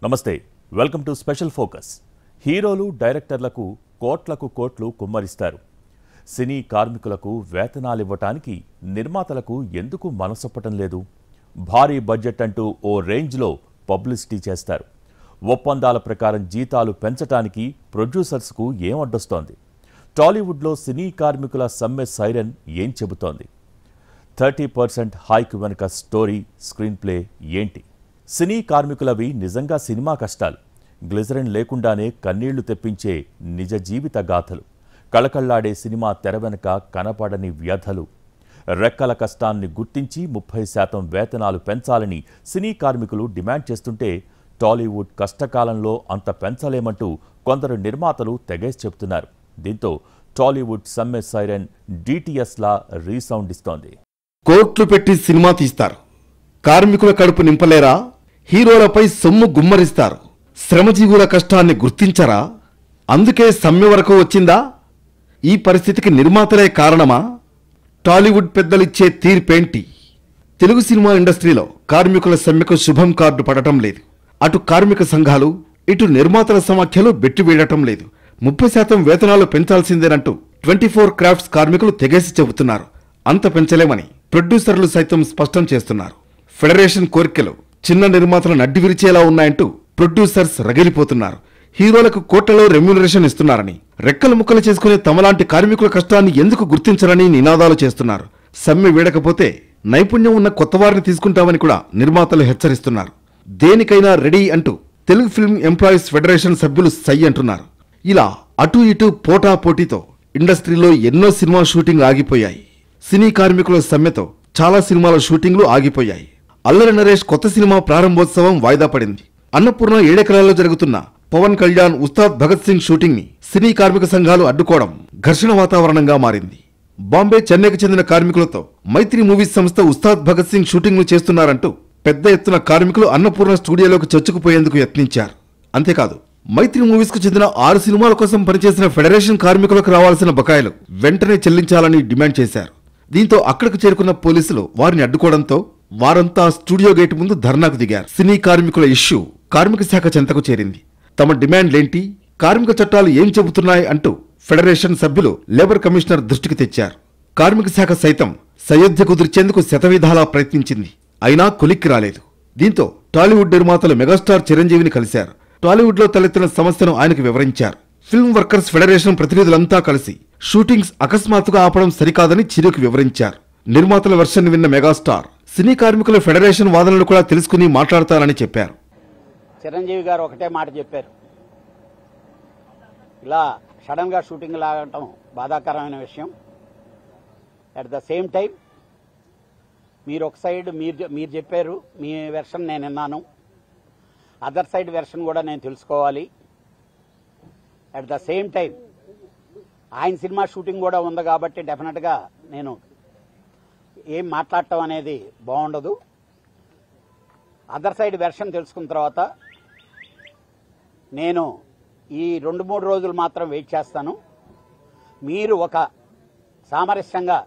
నమస్తే welcome to special focus. హీరోలు డైరెక్టర్లకు కోట్లకు కోట్లు కుమ్మరిస్తారు. సినీ కార్మికులకు వేతనాలు ఇవ్వటానికి నిర్మాతలకు ఎందుకు మనసొప్పటం లేదు? భారీ బడ్జెట్ అంటూ ఓ రేంజ్లో పబ్లిసిటీ చేస్తారు. ఒప్పందాల ప్రకారం జీతాలు పెంచటానికి ప్రొడ్యూసర్స్కు ఏం అడ్డొస్తోంది? టాలీవుడ్లో సినీ కార్మికుల సమ్మె సైరన్ ఏం చెబుతోంది? 30% హైక్ వెనుక స్టోరీ, స్క్రీన్ ప్లే ఏంటి? సినీ కార్మికులవి నిజంగా సినిమా కష్టాలు. గ్లిజరిన్ లేకుండానే కన్నీళ్లు తెప్పించే నిజ జీవిత గాథలు. కళకళ్లాడే సినిమా తెర వెనుక కనపడని వ్యధలు. రెక్కల కష్టాన్ని గుర్తించి 30% వేతనాలు పెంచాలని సినీ కార్మికులు డిమాండ్ చేస్తుంటే టాలీవుడ్ కష్టకాలంలో అంత పెంచలేమంటూ కొందరు నిర్మాతలు తెగేసి చెబుతున్నారు. దీంతో టాలీవుడ్ సమ్మె సైరన్ డిటిఎస్లా రీసౌండ్ ఇస్తోంది. కోట్లు పెట్టి సినిమా తీస్తారు, కార్మికుల కడుపు నింపలేరా? హీరోలపై సొమ్ము గుమ్మరిస్తారు, శ్రమజీవుల కష్టాన్ని గుర్తించరా? అందుకే సమ్మె వరకు వచ్చిందా? ఈ పరిస్థితికి నిర్మాతలే కారణమా? టాలీవుడ్ పెద్దలిచ్చే తీర్పేంటి? తెలుగు సినిమా ఇండస్ట్రీలో కార్మికుల సమ్మెకు శుభం కార్డు పడటం లేదు. అటు కార్మిక సంఘాలు, ఇటు నిర్మాతల సమాఖ్యలు బెట్టివేయటం లేదు. 30% వేతనాలు పెంచాల్సిందేనంటూ 24 క్రాఫ్ట్స్ కార్మికులు తెగేసి చెబుతున్నారు. అంత పెంచలేమని ప్రొడ్యూసర్లు సైతం స్పష్టం చేస్తున్నారు. ఫెడరేషన్ కోరికలు చిన్న నిర్మాతలను అడ్డు విరిచేలా ఉన్నాయంటూ ప్రొడ్యూసర్స్ రగిలిపోతున్నారు. హీరోలకు కోట్లలో రెమ్యూనరేషన్ ఇస్తున్నారని, రెక్కలు ముక్కలు చేసుకునే తమలాంటి కార్మికుల కష్టాన్ని ఎందుకు గుర్తించరని నినాదాలు చేస్తున్నారు. సమ్మె వీడకపోతే నైపుణ్యం ఉన్న కొత్త వారిని తీసుకుంటామని కూడా నిర్మాతలు హెచ్చరిస్తున్నారు. దేనికైనా రెడీ అంటూ తెలుగు ఫిల్మ్ ఎంప్లాయీస్ ఫెడరేషన్ సభ్యులు సై అంటున్నారు. ఇలా అటు ఇటు పోటాపోటీతో ఇండస్ట్రీలో ఎన్నో సినిమా షూటింగ్ ఆగిపోయాయి. సినీ కార్మికుల సమ్మెతో చాలా సినిమాల షూటింగ్లు ఆగిపోయాయి. అల్లరి నరేష్ కొత్త సినిమా ప్రారంభోత్సవం వాయిదా పడింది. అన్నపూర్ణ ఏడెకరాల్లో జరుగుతున్న పవన్ కళ్యాణ్ ఉస్తాద్ భగత్ సింగ్ షూటింగ్ ని సినీ కార్మిక సంఘాలు అడ్డుకోవడం ఘర్షణ వాతావరణంగా మారింది. బాంబే, చెన్నైకి చెందిన కార్మికులతో మైత్రి మూవీస్ సంస్థ ఉస్తాద్ భగత్ సింగ్ షూటింగ్ ను చేస్తున్నారంటూ పెద్ద ఎత్తున కార్మికులు అన్నపూర్ణ స్టూడియోలోకి చొచ్చుకుపోయేందుకు యత్నించారు. అంతేకాదు, మైత్రి మూవీస్ కు చెందిన 6 సినిమాల కోసం పనిచేసిన ఫెడరేషన్ కార్మికులకు రావాల్సిన బకాయిలు వెంటనే చెల్లించాలని డిమాండ్ చేశారు. దీంతో అక్కడికి చేరుకున్న పోలీసులు వారిని అడ్డుకోవడంతో వారంతా స్టూడియో గేటు ముందు ధర్నాకు దిగారు. సినీ కార్మికుల ఇష్యూ కార్మిక శాఖ చెంతకు చేరింది. తమ డిమాండ్లేంటి, కార్మిక చట్టాలు ఏం చెబుతున్నాయి అంటూ ఫెడరేషన్ సభ్యులు లేబర్ కమిషనర్ దృష్టికి తెచ్చారు. కార్మిక శాఖ సైతం సయోధ్య కుదిర్చేందుకు శతవిధాలా ప్రయత్నించింది. అయినా కొలిక్కి రాలేదు. దీంతో టాలీవుడ్ నిర్మాతలు మెగాస్టార్ చిరంజీవిని కలిశారు. టాలీవుడ్ లో తలెత్తిన సమస్యను ఆయనకు వివరించారు. ఫిల్మ్ వర్కర్స్ ఫెడరేషన్ ప్రతినిధులంతా కలిసి షూటింగ్స్ అకస్మాత్తుగా ఆపడం సరికాదని చిరుకు వివరించారు. నిర్మాతల వెర్షన్ విన్న మెగాస్టార్ సినీ కార్మికుల ఫెడరేషన్ వాదనలు కూడా తెలుసుకుని మాట్లాడతారని చెప్పారు. చిరంజీవి గారు ఒకటే మాట చెప్పారు, ఇలా సడన్ గా షూటింగ్ లాగటం బాధాకరమైన విషయం. అట్ ద సేమ్ టైం మీరు ఒక సైడ్ మీరు చెప్పారు, మీ వెర్షన్ నేను విన్నాను, అదర్ సైడ్ వెర్షన్ కూడా నేను తెలుసుకోవాలి. అట్ ద సేమ్ టైం ఆయన సినిమా షూటింగ్ కూడా ఉంది కాబట్టి డెఫినెట్గా నేను ఏం మాట్లాడటం అనేది బాగుండదు. అదర్ సైడ్ వెర్షన్ తెలుసుకున్న తర్వాత నేను ఈ 2-3 రోజులు మాత్రం వెయిట్ చేస్తాను. మీరు ఒక సామరస్యంగా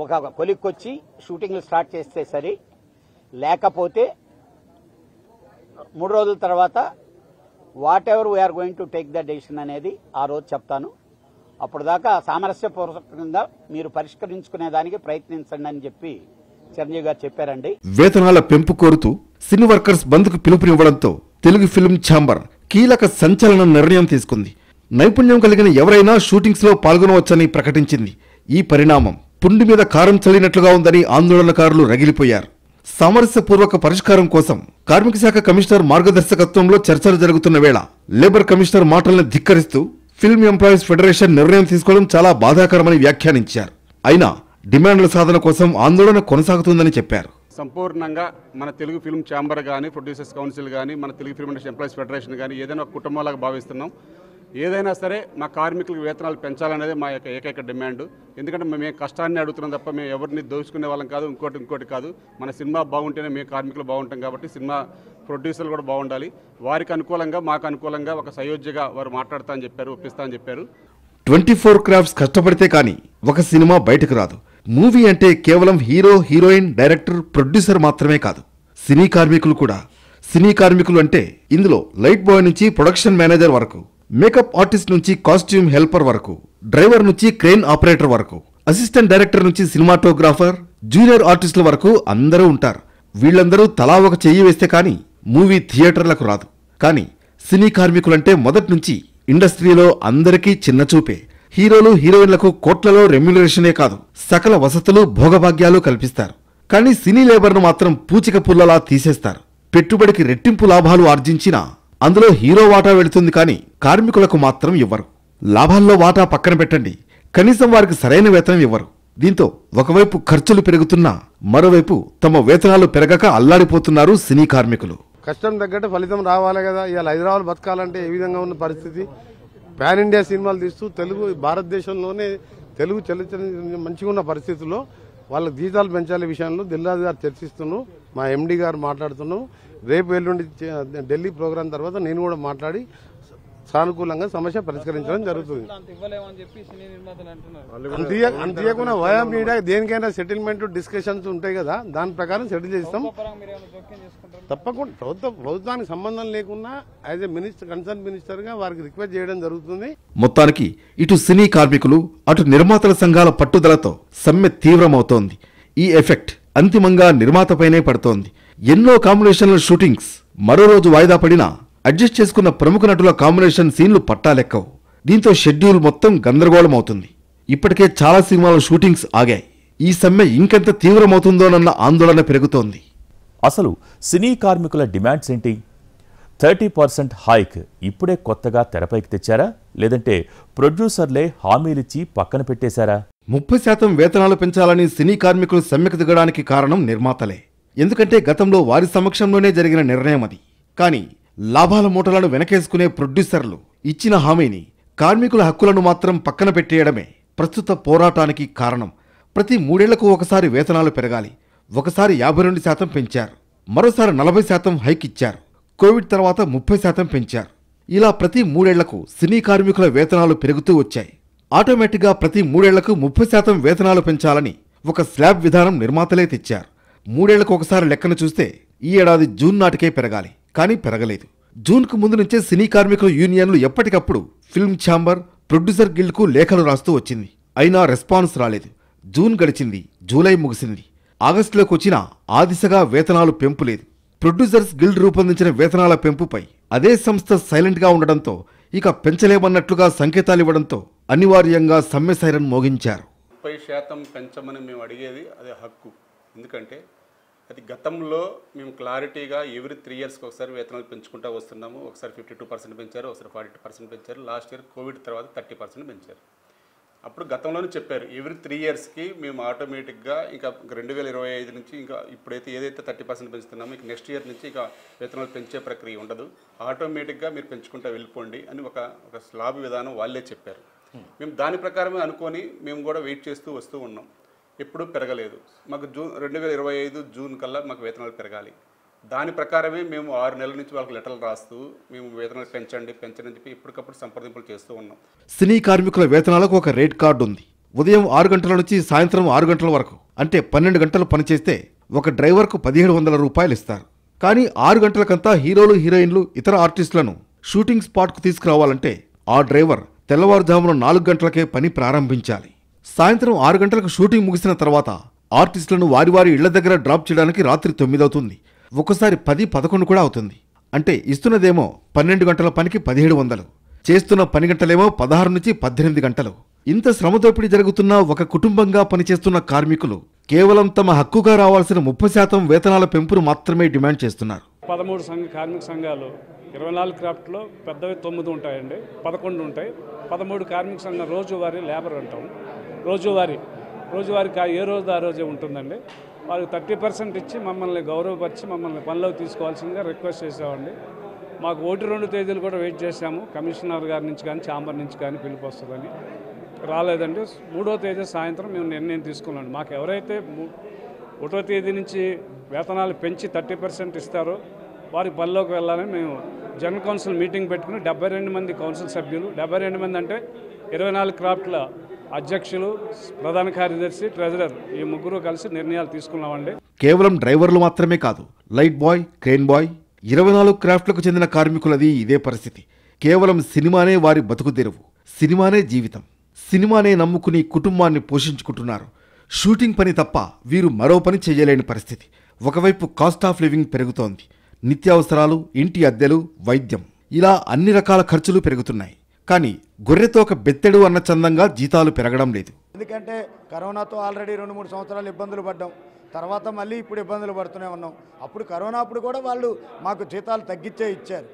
ఒక కొలిక్కొచ్చి షూటింగ్లు స్టార్ట్ చేస్తే సరి, లేకపోతే 3 రోజుల తర్వాత whatever we are going to take the decision అనేది ఆ రోజు చెప్తాను. అప్పుడు దాకా సామరస్యపూర్వకంగా మీరు పరిష్కరించుకునేదానికి ప్రయత్నించండి అని చెప్పి చిరంజీవి గారు చెప్పారండి. వేతనాల పెంపు కోరుతూ సినీ వర్కర్స్ బంద్కు పిలుపునివ్వడంతో తెలుగు ఫిల్మ్ ఛాంబర్ కీలక సంచలన నిర్ణయం తీసుకుంది. నైపుణ్యం కలిగిన ఎవరైనా షూటింగ్స్ లో పాల్గొనవచ్చని ప్రకటించింది. ఈ పరిణామం పుండి మీద కారం చల్లినట్లుగా ఉందని ఆందోళనకారులు రగిలిపోయారు. సామరస్యపూర్వక పరిష్కారం కోసం కార్మిక శాఖ కమిషనర్ మార్గదర్శకత్వంలో చర్చలు జరుగుతున్న వేళ లేబర్ కమిషనర్ మాటలను ధిక్కరిస్తూ ఫిల్మ్ ఎంప్లాయీస్ ఫెడరేషన్ నిర్ణయం తీసుకోవడం చాలా బాధాకరమని వ్యాఖ్యానించారు. అయినా డిమాండ్ల సాధన కోసం ఆందోళన కొనసాగుతుందని చెప్పారు. సంపూర్ణంగా మన తెలుగు ఫిల్మ్ ఛాంబర్ కానీ, ప్రొడ్యూసర్స్ కౌన్సిల్ కానీ, మన Telugu film industry employees federation కానీ ఏదైనా ఒక కుటుంబంలాగా భావిస్తున్నాం. ఏదైనా సరే మా కార్మికులకు వేతనాలు పెంచాలనేది మా యొక్క ఏకైక డిమాండ్. ఎందుకంటే మేము కష్టాన్ని అడుగుతున్నాం తప్ప మేము ఎవరిని దోచుకునే వాళ్ళం కాదు, ఇంకోటి కాదు. మన సినిమా బాగుంటేనే మేము కార్మికులు బాగుంటాం కాబట్టి సినిమా ప్రొడ్యూసర్లు కూడా బాగుండాలి. వారికి అనుకూలంగా మాకు అనుకూలంగా ఒక సయోధ్యగా వారు మాట్లాడతా అని చెప్పారు, ఒప్పిస్తా అని చెప్పారు. 24 క్రాఫ్ట్స్ కష్టపడితే కానీ ఒక సినిమా బయటకు రాదు. మూవీ అంటే కేవలం హీరో, హీరోయిన్, డైరెక్టర్, ప్రొడ్యూసర్ మాత్రమే కాదు. సినీ కార్మికులు కూడా సినీ కార్మికులు అంటే ఇందులో లైట్ బాయ్ నుంచి ప్రొడక్షన్ మేనేజర్ వరకు, మేకప్ ఆర్టిస్ట్ నుంచి కాస్ట్యూమ్ హెల్పర్ వరకు, డ్రైవర్ నుంచి క్రేన్ ఆపరేటర్ వరకు, అసిస్టెంట్ డైరెక్టర్ నుంచి సినిమాటోగ్రాఫర్, జూనియర్ ఆర్టిస్టుల వరకు అందరూ ఉంటారు. వీళ్ళందరూ తలా ఒక చెయ్యి వేస్తే కానీ మూవీ థియేటర్లకు రాదు. కానీ సినీ కార్మికులంటే మొదటి నుంచి ఇండస్ట్రీలో అందరికీ చిన్నచూపే. హీరోలు హీరోయిన్లకు కోట్లలో రెమ్యునరేషనే కాదు, సకల వసతులు భోగభాగ్యాలు కల్పిస్తారు. కానీ సినీ లేబర్ను మాత్రం పూచిక పుల్లలా తీసేస్తారు. పెట్టుబడికి రెట్టింపు లాభాలు ఆర్జించినా అందులో హీరో వాటా వెళుతుంది, కానీ కార్మికులకు మాత్రం ఇవ్వరు. లాభాల్లో వాటా పక్కన పెట్టండి, కనీసం వారికి సరైన వేతనం ఇవ్వరు. దీంతో ఒకవైపు ఖర్చులు పెరుగుతున్నా మరోవైపు తమ వేతనాలు పెరగక అల్లాడిపోతున్నారు సినీ కార్మికులు. కష్టం తగ్గట్టు ఫలితం రావాలి కదా. ఇవాళ హైదరాబాద్ బతకాలంటే ఏ విధంగా ఉన్న పరిస్థితి. పాన్ ఇండియా సినిమాలు తీస్తూ తెలుగు భారతదేశంలోనే తెలుగు చలనచిత్రం మంచిగా ఉన్న పరిస్థితుల్లో వాళ్ళ జీతాలు పెంచాలే విషయంలో దిల్రాజు గారు చర్చిస్తున్నాం, మా ఎండి గారు మాట్లాడుతున్నాం. రేపు ఎల్లుండి ఢిల్లీ ప్రోగ్రాం తర్వాత నేను కూడా మాట్లాడి సానుకూలంగా సమస్య పరిష్కరించడం జరుగుతుంది. అంతేకాకుండా వయా మీడియా దేనికైనా సెటిల్మెంట్ డిస్కషన్స్ ఉంటాయి కదా, దాని ప్రకారం సెటిల్ చేస్తాం. తప్పకుండా ప్రభుత్వానికి సంబంధం లేకుండా as a minister, concern minister గా వారికి రిక్వెస్ట్ చేయడం జరుగుతుంది. మొత్తానికి ఇటు సినీ కార్మికులు అటు నిర్మాతల సంఘాల పట్టుదలతో సమ్మె తీవ్రమవుతోంది. ఈ ఎఫెక్ట్ అంతిమంగా నిర్మాతపైనే పడుతోంది. ఎన్నో కాంబినేషన్ల షూటింగ్స్ మరో రోజు వాయిదా పడినా అడ్జస్ట్ చేసుకున్న ప్రముఖ నటుల కాంబినేషన్ సీన్లు పట్టాలెక్కవు. దీంతో షెడ్యూల్ మొత్తం గందరగోళమవుతుంది. ఇప్పటికే చాలా సినిమాల షూటింగ్స్ ఆగాయి. ఈ సమ్మె ఇంకెంత తీవ్రమవుతుందోనన్న ఆందోళన పెరుగుతోంది. అసలు సినీ కార్మికుల డిమాండ్స్ ఏంటి? 30% హైక్ ఇప్పుడే కొత్తగా తెరపైకి తెచ్చారా, లేదంటే ప్రొడ్యూసర్లే హామీలిచ్చి పక్కన పెట్టేశారా? 30% వేతనాలు పెంచాలని సినీ కార్మికులు సమ్మెకు దిగడానికి కారణం నిర్మాతలే. ఎందుకంటే గతంలో వారి సమక్షంలోనే జరిగిన నిర్ణయం అది. కానీ లాభాల మూటలను వెనకేసుకునే ప్రొడ్యూసర్లు ఇచ్చిన హామీని, కార్మికుల హక్కులను మాత్రం పక్కన పెట్టేయడమే ప్రస్తుత పోరాటానికి కారణం. ప్రతి 3 ఏళ్లకు ఒకసారి వేతనాలు పెరగాలి. ఒకసారి 52% పెంచారు, మరోసారి 40% హైక్ ఇచ్చారు. కోవిడ్ తర్వాత 30% పెంచారు. ఇలా ప్రతి 3 ఏళ్లకు సినీ కార్మికుల వేతనాలు పెరుగుతూ వచ్చాయి. ఆటోమేటిక్గా ప్రతి 3 ఏళ్లకు 30% వేతనాలు పెంచాలని ఒక స్లాబ్ విధానం నిర్మాతలే తెచ్చారు. 3 ఏళ్లకు ఒకసారి లెక్కను చూస్తే ఈ ఏడాది జూన్ నాటికే పెరగాలి, కానీ పెరగలేదు. జూన్కు ముందు నుంచే సినీ కార్మికుల యూనియన్లు ఎప్పటికప్పుడు ఫిల్మ్ ఛాంబర్, ప్రొడ్యూసర్ గిల్డ్కు లేఖలు రాస్తూ వచ్చింది. అయినా రెస్పాన్స్ రాలేదు. జూన్ గడిచింది, జూలై ముగిసింది. ఆగస్టులోకి వచ్చినా ఆ దిశగా వేతనాలు పెంపు లేదు. ప్రొడ్యూసర్స్ గిల్డ్ రూపొందించిన వేతనాల పెంపుపై అదే సంస్థ సైలెంట్గా ఉండడంతో, ఇక పెంచలేమన్నట్లుగా సంకేతాలివ్వడంతో అనివార్యంగా సమ్మె సైరన్ మోగించారు. 30% పెంచమని మేము అడిగేది అది హక్కు. ఎందుకంటే అది గతంలో మేము క్లారిటీగా ఎవ్రీ 3 ఇయర్స్కి ఒకసారి వేతనాలు పెంచుకుంటూ వస్తున్నాము. ఒకసారి 52% పెంచారు, ఒకసారి 42% పెంచారు. లాస్ట్ ఇయర్ కోవిడ్ తర్వాత 30% పెంచారు. అప్పుడు గతంలోనే చెప్పారు ఎవ్రీ 3 ఇయర్స్కి మేము ఆటోమేటిక్గా ఇంకా 2025 నుంచి ఇంకా ఇప్పుడైతే ఏదైతే 30% పెంచుతున్నామో ఇక నెక్స్ట్ ఇయర్ నుంచి ఇక వేతనాలు పెంచే ప్రక్రియ ఉండదు, ఆటోమేటిక్గా మీరు పెంచుకుంటూ వెళ్ళిపోండి అని ఒక స్లాబ్ విధానం వాళ్ళే చెప్పారు. మేము దాని ప్రకారమే అనుకొని మేము కూడా వెయిట్ చేస్తూ వస్తూ ఉన్నాం. ఎప్పుడూ పెరగలేదు. మాకు 2025 జూన్ కల్లా మాకు వేతనాలు పెరగాలి. దాని ప్రకారమే మేము 6 నెలల నుంచి వాళ్ళకి లెటర్లు రాస్తూ మేము వేతనాలు పెంచండి అని చెప్పి ఎప్పటికప్పుడు సంప్రదింపులు చేస్తూ ఉన్నాం. సినీ కార్మికుల వేతనాలకు ఒక రేట్ కార్డు ఉంది. ఉదయం 6 గంటల నుంచి సాయంత్రం 6 గంటల వరకు, అంటే 12 గంటలు పనిచేస్తే ఒక డ్రైవర్కు 1700 రూపాయలు ఇస్తారు. కానీ 6 గంటలకంతా హీరోలు హీరోయిన్లు ఇతర ఆర్టిస్టులను షూటింగ్ స్పాట్కు తీసుకురావాలంటే ఆ డ్రైవర్ తెల్లవారుజామున 4 గంటలకే పని ప్రారంభించాలి. సాయంత్రం 6 గంటలకు షూటింగ్ ముగిసిన తర్వాత ఆర్టిస్టులను వారి వారి ఇళ్ల దగ్గర డ్రాప్ చేయడానికి రాత్రి 9 అవుతుంది. ఒక్కసారి 10, 11 కూడా అవుతుంది. అంటే ఇస్తున్నదేమో 12 గంటల పనికి 1700, చేస్తున్న పని గంటలేమో 16 నుంచి 18 గంటలు. ఇంత శ్రమదోపిడీ జరుగుతున్న ఒక కుటుంబంగా పనిచేస్తున్న కార్మికులు కేవలం తమ హక్కుగా రావాల్సిన 30% వేతనాల పెంపును మాత్రమే డిమాండ్ చేస్తున్నారు. 13 కార్మిక సంఘాలు 24 క్రాఫ్ట్లో పెద్దవి 9 ఉంటాయండి, 11 ఉంటాయి. 13 కార్మిక సంఘం రోజువారీ లేబర్ అంటాం. రోజువారీ ఏ రోజు ఆ రోజే ఉంటుందండి. వాళ్ళకి 30% ఇచ్చి మమ్మల్ని గౌరవపరిచి మమ్మల్ని పనిలోకి తీసుకోవాల్సిందిగా రిక్వెస్ట్ చేసామండి. మాకు 1-2 తేదీలు కూడా వెయిట్ చేశాము. కమిషనర్ గారి నుంచి కానీ ఛాంబర్ నుంచి కానీ పిలుపు వస్తుందని రాలేదండి. 3వ తేదీ సాయంత్రం మేము నిర్ణయం తీసుకున్నాం. మాకు ఎవరైతే 1వ తేదీ నుంచి వేతనాలు పెంచి 30% ఇస్తారో వారి పనిలోకి వెళ్ళాలని మేము జనరల్ కౌన్సిల్ మీటింగ్ పెట్టుకుని 72 మంది కౌన్సిల్ సభ్యులు, 72 మంది అంటే 24 క్రాఫ్ట్ల అధ్యక్షులు, ప్రధాన కార్యదర్శి, ట్రెజరర్ ఈ ముగ్గురు కలిసి నిర్ణయాలు తీసుకున్నామండి. కేవలం డ్రైవర్లు మాత్రమే కాదు, లైట్ బాయ్, క్రేన్ బాయ్, 24 క్రాఫ్ట్లకు చెందిన కార్మికులది ఇదే పరిస్థితి. కేవలం సినిమానే వారి బతుకుదెరువు, సినిమానే జీవితం, సినిమానే నమ్ముకుని కుటుంబాన్ని పోషించుకుంటున్నారు. షూటింగ్ పని తప్ప వీరు మరో పని చేయలేని పరిస్థితి. ఒకవైపు కాస్ట్ ఆఫ్ లివింగ్ పెరుగుతోంది. నిత్యావసరాలు, ఇంటి అద్దెలు, వైద్యం, ఇలా అన్ని రకాల ఖర్చులు పెరుగుతున్నాయి. కానీ గొర్రెతో ఒక బెత్తెడు అన్న చందంగా జీతాలు పెరగడం లేదు. ఎందుకంటే కరోనాతో ఆల్రెడీ 2-3 సంవత్సరాలు ఇబ్బందులు పడ్డాం. తర్వాత మళ్ళీ ఇప్పుడు ఇబ్బందులు పడుతూనే ఉన్నాం. అప్పుడు కరోనా అప్పుడు కూడా వాళ్ళు మాకు జీతాలు తగ్గించే ఇచ్చారు.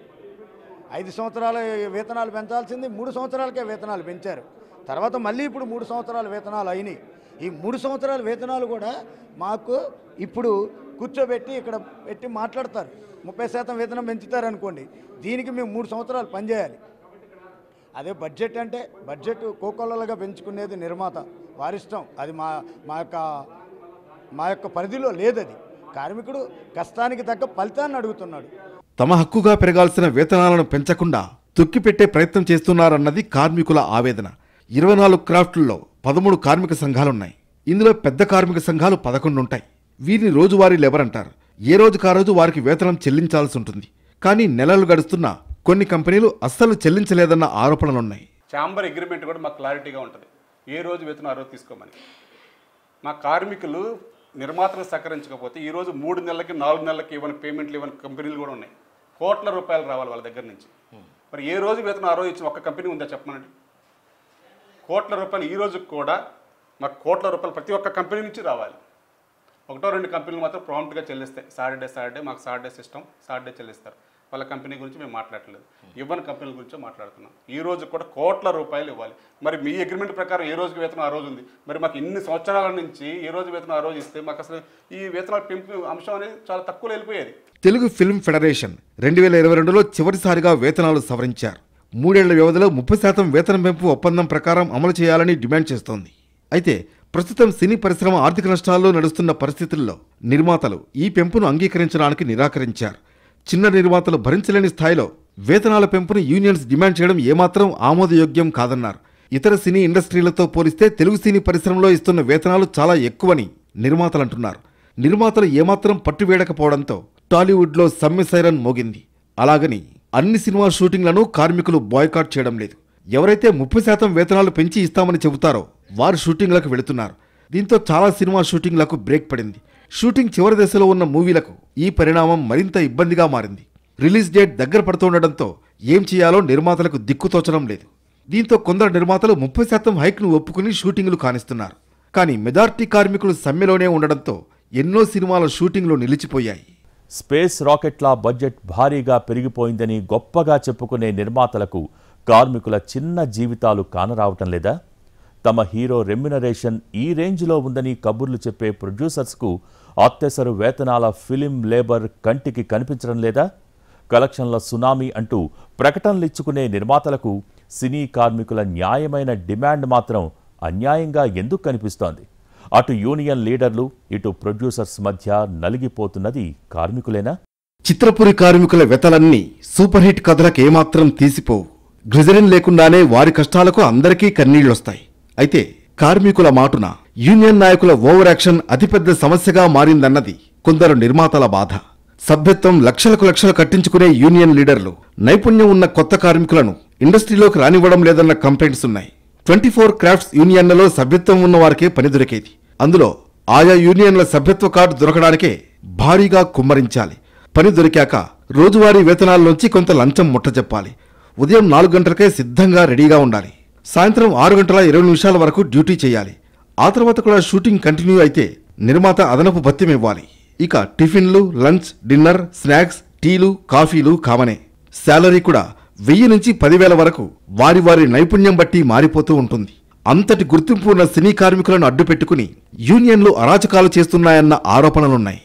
5 సంవత్సరాల వేతనాలు పెంచాల్సింది 3 సంవత్సరాలకే వేతనాలు పెంచారు. తర్వాత మళ్ళీ ఇప్పుడు 3 సంవత్సరాల వేతనాలు అయినాయి. ఈ 3 సంవత్సరాల వేతనాలు కూడా మాకు ఇప్పుడు కూర్చోబెట్టి ఇక్కడ పెట్టి మాట్లాడతారు. 30% వేతనం పెంచుతారు అనుకోండి, దీనికి మేము 3 సంవత్సరాలు పనిచేయాలి. అదే బడ్జెట్ అంటే బడ్జెట్ కోకొల్లలుగా పెంచుకునేది నిర్మాత వారిష్టం. అది మా యొక్క పరిధిలో లేదది. కార్మికుడు కష్టానికి తగ్గ ఫలితాన్ని అడుగుతున్నాడు. తమ హక్కుగా పెరగాల్సిన వేతనాలను పెంచకుండా తొక్కిపెట్టే ప్రయత్నం చేస్తున్నారన్నది కార్మికుల ఆవేదన. 24 క్రాఫ్ట్లలో 13 కార్మిక సంఘాలున్నాయి. ఇందులో పెద్ద కార్మిక సంఘాలు 11 ఉంటాయి. వీరిని రోజువారీ లేబర్ అంటారు. ఏ రోజుకారోజు వారికి వేతనం చెల్లించాల్సి ఉంటుంది. కానీ నెలలు గడుస్తున్నా కొన్ని కంపెనీలు అస్సలు చెల్లించలేదన్న ఆరోపణలున్నాయి. ఛాంబర్ అగ్రిమెంట్ కూడా మాకు క్లారిటీగా ఉంటుంది. ఏ రోజు వేతనం ఆ రోజు తీసుకోమని. మా కార్మికులు నిర్మాతలు సహకరించకపోతే ఈరోజు 3 నెలలకి 4 నెలలకి ఇవ్వని పేమెంట్లు ఇవ్వని కంపెనీలు కూడా ఉన్నాయి. కోట్ల రూపాయలు రావాలి వాళ్ళ దగ్గర నుంచి. మరి ఏ రోజు వేతనం ఆ రోజు ఇచ్చిన ఒక్క కంపెనీ ఉందా చెప్పమనండి. కోట్ల రూపాయలు ఈ రోజుకి కూడా మాకు కోట్ల రూపాయలు ప్రతి ఒక్క కంపెనీ నుంచి రావాలి. 1-2 కంపెనీలు మాత్రం ప్రాంప్ట్గా చెల్లిస్తాయి. సాటర్డే మాకు సాటర్డే సిస్టమ్, సాటర్డే చెల్లిస్తారు. వాళ్ళ కంపెనీ గురించి మేము మాట్లాడట్లేదు, ఇవ్వని కంపెనీల గురించో మాట్లాడుతున్నాం. ఈ రోజు కూడా కోట్ల రూపాయలు ఇవ్వాలి. మరి మీ అగ్రిమెంట్ ప్రకారం ఏ రోజుకి వేతనం ఆ రోజు ఉంది. మరి మాకు ఇన్ని సంవత్సరాల నుంచి ఏ రోజు వేతనం ఆ రోజు ఇస్తే మాకు అసలు ఈ వేతనాల పెంపు అంశం అనేది చాలా తక్కువలో వెళ్ళిపోయేది. తెలుగు ఫిల్మ్ ఫెడరేషన్ 2022లో చివరిసారిగా వేతనాలు సవరించారు. 3 ఏళ్ల వ్యవధిలో 30% వేతనం పెంపు ఒప్పందం ప్రకారం అమలు చేయాలని డిమాండ్ చేస్తోంది. అయితే ప్రస్తుతం సినీ పరిశ్రమ ఆర్థిక నష్టాల్లో నడుస్తున్న పరిస్థితుల్లో నిర్మాతలు ఈ పెంపును అంగీకరించడానికి నిరాకరించారు. చిన్న నిర్మాతలు భరించలేని స్థాయిలో వేతనాల పెంపును యూనియన్స్ డిమాండ్ చేయడం ఏమాత్రం ఆమోదయోగ్యం కాదన్నారు. ఇతర సినీ ఇండస్ట్రీలతో పోలిస్తే తెలుగు సినీ పరిశ్రమలో ఇస్తున్న వేతనాలు చాలా ఎక్కువని నిర్మాతలంటున్నారు. నిర్మాతలు ఏమాత్రం పట్టువేడకపోవడంతో టాలీవుడ్లో సమ్మె సైరన్ మోగింది. అలాగని అన్ని సినిమా షూటింగ్లను కార్మికులు బాయ్కాట్ చేయడం లేదు. ఎవరైతే 30% వేతనాలు పెంచి ఇస్తామని చెబుతారో వారు షూటింగ్లకు వెళుతున్నారు. దీంతో చాలా సినిమా షూటింగ్లకు బ్రేక్ పడింది. షూటింగ్ చివరి దశలో ఉన్న మూవీలకు ఈ పరిణామం మరింత ఇబ్బందిగా మారింది. రిలీజ్ డేట్ దగ్గర పడుతుండటంతో ఏం చేయాలో నిర్మాతలకు దిక్కుతోచడం లేదు. దీంతో కొందరు నిర్మాతలు 30% హైక్ను ఒప్పుకుని షూటింగ్లు కానిస్తున్నారు. కానీ మెజార్టీ కార్మికులు సమ్మెలోనే ఉండడంతో ఎన్నో సినిమాల షూటింగ్లు నిలిచిపోయాయి. స్పేస్ రాకెట్ల బడ్జెట్ భారీగా పెరిగిపోయిందని గొప్పగా చెప్పుకునే నిర్మాతలకు కార్మికుల చిన్న జీవితాలు కానరావటం లేదా? తమ హీరో రెమ్యునరేషన్ ఈ రేంజ్లో ఉందని కబుర్లు చెప్పే ప్రొడ్యూసర్స్కు అత్యవసర వేతనాల ఫిలిం లేబర్ కంటికి కనిపించడం లేదా? కలెక్షన్ల సునామీ అంటూ ప్రకటనలిచ్చుకునే నిర్మాతలకు సినీ కార్మికుల న్యాయమైన డిమాండ్ మాత్రం అన్యాయంగా ఎందుకు కనిపిస్తోంది? అటు యూనియన్ లీడర్లు, ఇటు ప్రొడ్యూసర్స్ మధ్య నలిగిపోతున్నది కార్మికులేనా? చిత్రపురి కార్మికుల వెతలన్నీ సూపర్ హిట్ కథలకు ఏమాత్రం తీసిపోవు. గ్లిజరిన్ లేకుండానే వారి కష్టాలకు అందరికీ కన్నీళ్లొస్తాయి. అయితే కార్మికుల మాటున యూనియన్ నాయకుల ఓవర్ యాక్షన్ అతిపెద్ద సమస్యగా మారిందన్నది కొందరు నిర్మాతల బాధ. సభ్యత్వం లక్షలు కట్టించుకునే యూనియన్ లీడర్లు నైపుణ్యం ఉన్న కొత్త కార్మికులను ఇండస్ట్రీలోకి రానివ్వడం లేదన్న కంప్లైంట్స్ ఉన్నాయి. 24 క్రాఫ్ట్స్ యూనియన్లలో సభ్యత్వం ఉన్న వారికే పని దొరికేది. అందులో ఆయా యూనియన్ల సభ్యత్వ కార్డు దొరకడానికే భారీగా కుమ్మరించాలి. పని దొరికాక రోజువారీ వేతనాల్లోంచి కొంత లంచం ముట్టజెప్పాలి. ఉదయం 4 గంటలకే సిద్ధంగా రెడీగా ఉండాలి. సాయంత్రం 6 గంటల 20 నిమిషాల వరకు డ్యూటీ చేయాలి. ఆ తర్వాత కూడా షూటింగ్ కంటిన్యూ అయితే నిర్మాత అదనపు భత్యం ఇవ్వాలి. ఇక టిఫిన్లు, లంచ్, డిన్నర్, స్నాక్స్, టీలు, కాఫీలు కామనే. శాలరీ కూడా 1000 నుంచి 10,000 వరకు వారి వారి నైపుణ్యం బట్టి మారిపోతూ ఉంటుంది. అంతటి గుర్తింపు ఉన్న సినీ కార్మికులను అడ్డుపెట్టుకుని యూనియన్లు అరాచకాలు చేస్తున్నాయన్న ఆరోపణలున్నాయి.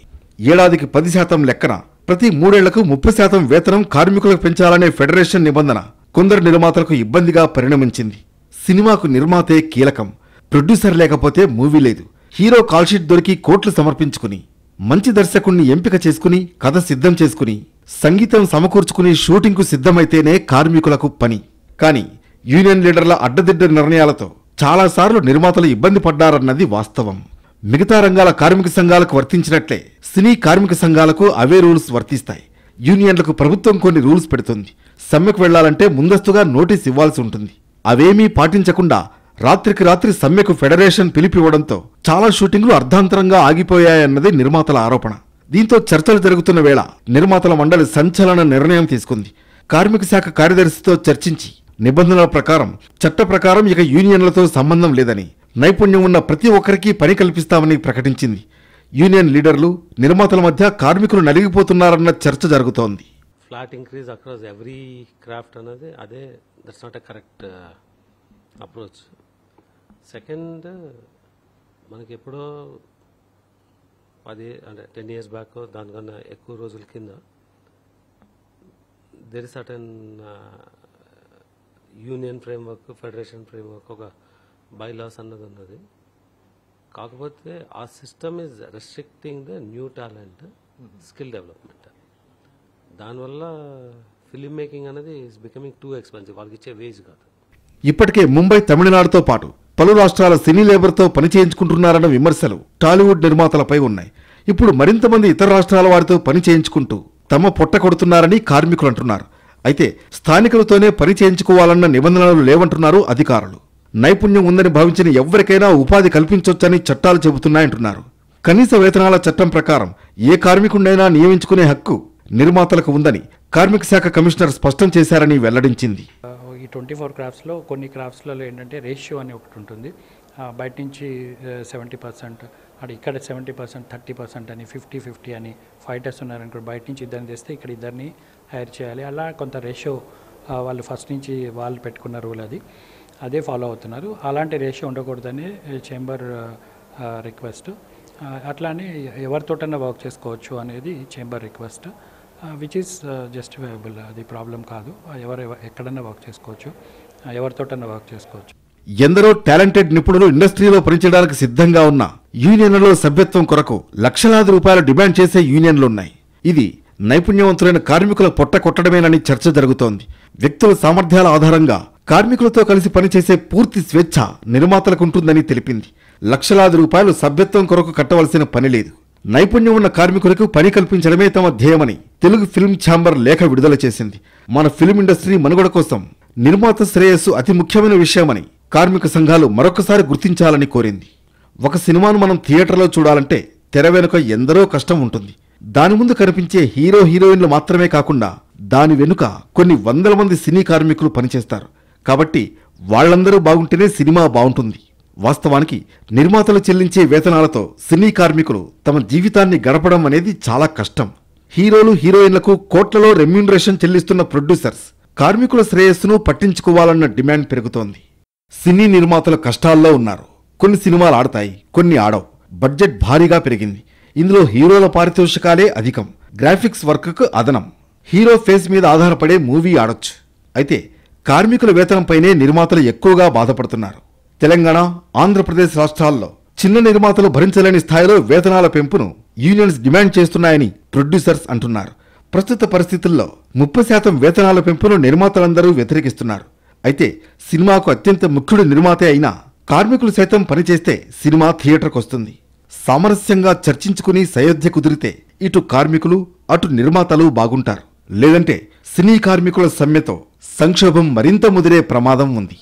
ఏడాదికి 10% లెక్కన ప్రతి 3 ఏళ్లకు 30% వేతనం కార్మికులకు పెంచాలనే ఫెడరేషన్ నిబంధన కొందరు నిర్మాతలకు ఇబ్బందిగా పరిణమించింది. సినిమాకు నిర్మాతే కీలకం. ప్రొడ్యూసర్ లేకపోతే మూవీ లేదు. హీరో కాల్షీట్ దొరికి కోట్లు సమర్పించుకుని, మంచి దర్శకుణ్ణి ఎంపిక చేసుకుని, కథ సిద్ధం చేసుకుని, సంగీతం సమకూర్చుకుని షూటింగ్కు సిద్ధమైతేనే కార్మికులకు పని. కానీ యూనియన్ లీడర్ల అడ్డదిడ్డ నిర్ణయాలతో చాలాసార్లు నిర్మాతలు ఇబ్బంది పడ్డారన్నది వాస్తవం. మిగతా రంగాల కార్మిక సంఘాలకు వర్తించినట్లే సినీ కార్మిక సంఘాలకు అవే రూల్స్ వర్తిస్తాయి. యూనియన్లకు ప్రభుత్వం కొన్ని రూల్స్ పెడుతుంది. సమ్మెకు వెళ్లాలంటే ముందస్తుగా నోటీస్ ఇవ్వాల్సి ఉంటుంది. అవేమీ పాటించకుండా రాత్రికి రాత్రి సమ్మెకు ఫెడరేషన్ పిలిపివ్వడంతో చాలా షూటింగ్లు అర్ధాంతరంగా ఆగిపోయాయన్నది నిర్మాతల ఆరోపణ. దీంతో చర్చలు జరుగుతున్న వేళ నిర్మాతల మండలి సంచలన నిర్ణయం తీసుకుంది. కార్మిక శాఖ కార్యదర్శితో చర్చించి నిబంధనల ప్రకారం చట్ట ప్రకారం ఇక యూనియన్లతో సంబంధం లేదని, నైపుణ్యం ఉన్న ప్రతి ఒక్కరికి పని కల్పిస్తామని ప్రకటించింది. యూనియన్ లీడర్లు నిర్మాతల మధ్య కార్మికులు నలిగిపోతున్నారన్న చర్చ జరుగుతోంది. Flat increase across every craft అన్నది అదే that's not a correct approach. Second, మనకి ఎప్పుడో 10 years బ్యాక్ దానికన్నా ఎక్కువ రోజుల కింద there is certain union framework, federation framework, ఒక బైలాస్ అన్నది ఉన్నది. కాకపోతే ఆ system is restricting the new talent, skill development. దానివల్ల ఫిల్మ్ మేకింగ్ అనేది ఈజ్ బికమింగ్ టూ ఎక్స్పెన్సివ్. వాళ్ళకి ఇచ్చే వేజ్ కాదు. ఇప్పటికే ముంబై, తమిళనాడుతో పాటు పలు రాష్ట్రాల సినీ లేబర్తో పని చేయించుకుంటున్నారన్న విమర్శలు టాలీవుడ్ నిర్మాతలపై ఉన్నాయి. ఇప్పుడు మరింత మంది ఇతర రాష్ట్రాల వారితో పని చేయించుకుంటూ తమ పొట్ట కొడుతున్నారని కార్మికులు అంటున్నారు. అయితే స్థానికులతోనే పని చేయించుకోవాలన్న నిబంధనలు లేవంటున్నారు అధికారులు. నైపుణ్యం ఉందని భావించిన ఎవరికైనా ఉపాధి కల్పించొచ్చని చట్టాలు చెబుతున్నాయంటున్నారు. కనీస వేతనాల చట్టం ప్రకారం ఏ కార్మికుడినైనా నియమించుకునే హక్కు నిర్మాతలకు ఉందని కార్మిక శాఖ కమిషనర్ స్పష్టం చేశారని వెల్లడించింది. ఈ 24 క్రాఫ్ట్స్లో కొన్ని క్రాఫ్ట్స్లలో ఏంటంటే రేషియో అని ఒకటి ఉంటుంది. బయట నుంచి 70%, అక్కడ ఇక్కడ 70%, 30% అని, 50-50 అని, ఫైటర్స్ ఉన్నారనుకో బయట నుంచి ఇద్దరిని తెస్తే ఇక్కడ ఇద్దరిని హైర్ చేయాలి. అలా కొంత రేషియో వాళ్ళు ఫస్ట్ నుంచి వాళ్ళు పెట్టుకున్న రూల్ అది, అదే ఫాలో అవుతున్నారు. అలాంటి రేషియో ఉండకూడదని చేంబర్ రిక్వెస్ట్. అట్లానే ఎవరితోటన్నా వర్క్ చేసుకోవచ్చు అనేది chamber request, which is justifiable. అది ప్రాబ్లం కాదు. ఎక్కడన్నా వర్క్ చేసుకోవచ్చు, ఎవరితోటన్నా వర్క్ చేసుకోవచ్చు. ఎందరో టాలెంటెడ్ నిపుణులు ఇండస్ట్రీలో పనిచేయడానికి సిద్ధంగా ఉన్న యూనియన్లలో సభ్యత్వం కొరకు లక్షలాది రూపాయలు డిమాండ్ చేసే యూనియన్లున్నాయి. ఇది నైపుణ్యవంతులైన కార్మికుల పొట్ట కొట్టడమేనని చర్చ జరుగుతోంది. వ్యక్తుల సామర్థ్యాల ఆధారంగా కార్మికులతో కలిసి పనిచేసే పూర్తి స్వేచ్ఛ నిర్మాతలకుంటుందని తెలిపింది. లక్షలాది రూపాయలు సభ్యత్వం కొరకు కట్టవలసిన పని లేదు. నైపుణ్యం ఉన్న కార్మికులకు పని కల్పించడమే తమ ధ్యేయమని తెలుగు ఫిల్మ్ ఛాంబర్ లేఖ విడుదల చేసింది. మన ఫిల్మ్ ఇండస్ట్రీ మనుగడ కోసం నిర్మాత శ్రేయస్సు అతి ముఖ్యమైన విషయమని కార్మిక సంఘాలు మరొకసారి గుర్తించాలని కోరింది. ఒక సినిమాను మనం థియేటర్లో చూడాలంటే తెర వెనుక ఎందరో కష్టం ఉంటుంది. దాని ముందు కనిపించే హీరో హీరోయిన్లు మాత్రమే కాకుండా దాని వెనుక కొన్ని వందల మంది సినీ కార్మికులు పనిచేస్తారు. కాబట్టి వాళ్లందరూ బాగుంటేనే సినిమా బాగుంటుంది. వాస్తవానికి నిర్మాతలు చెల్లించే వేతనాలతో సినీ కార్మికులు తమ జీవితాన్ని గడపడం అనేది చాలా కష్టం. హీరోలు హీరోయిన్లకు కోట్లలో రెమ్యూనరేషన్ చెల్లిస్తున్న ప్రొడ్యూసర్స్ కార్మికుల శ్రేయస్సును పట్టించుకోవాలన్న డిమాండ్ పెరుగుతోంది. సినీ నిర్మాతలు కష్టాల్లో ఉన్నారు. కొన్ని సినిమాలు ఆడతాయి, కొన్ని ఆడవు. బడ్జెట్ భారీగా పెరిగింది. ఇందులో హీరోల పారితోషికాలే అధికం, గ్రాఫిక్స్ వర్క్కు అదనం. హీరో ఫేస్ మీద ఆధారపడే మూవీ ఆడొచ్చు. అయితే కార్మికుల వేతనంపైనే నిర్మాతలు ఎక్కువగా బాధపడుతున్నారు. తెలంగాణ, ఆంధ్రప్రదేశ్ రాష్ట్రాల్లో చిన్న నిర్మాతలు భరించలేని స్థాయిలో వేతనాల పెంపును యూనియన్స్ డిమాండ్ చేస్తున్నాయని ప్రొడ్యూసర్స్ అంటున్నారు. ప్రస్తుత పరిస్థితుల్లో 30% వేతనాల పెంపును నిర్మాతలందరూ వ్యతిరేకిస్తున్నారు. అయితే సినిమాకు అత్యంత ముఖ్యుడు నిర్మాతే అయినా కార్మికులు సైతం పనిచేస్తే సినిమా థియేటర్కు వస్తుంది. సామరస్యంగా చర్చించుకుని సయోధ్య కుదిరితే ఇటు కార్మికులు అటు నిర్మాతలు బాగుంటారు. లేదంటే సినీ కార్మికుల సమ్మెతో సంక్షోభం మరింత ముదిరే ప్రమాదం ఉంది.